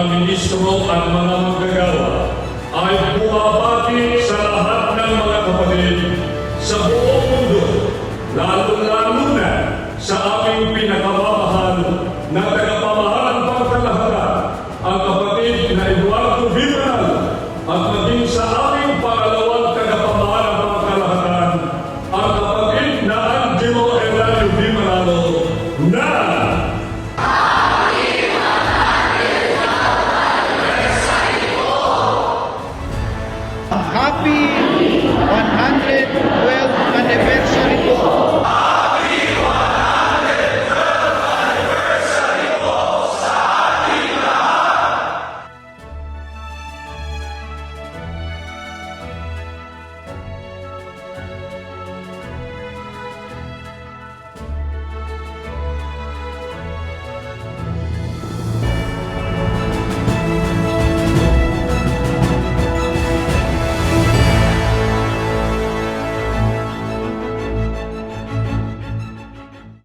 mga ministro at mga manggagawa ay bumabati sa lahat ng mga kapatid sa buong mundo, lalo-lalo na sa aming pinakamamahal na tagapamahalang pangkalahatan, ang kapatid na Eduardo Vimaral, at maging sa aming pangalawang tagapamahalang pangkalahatan, ang kapatid na Angelo Eladio Vimaralo na Happy 112th anniversary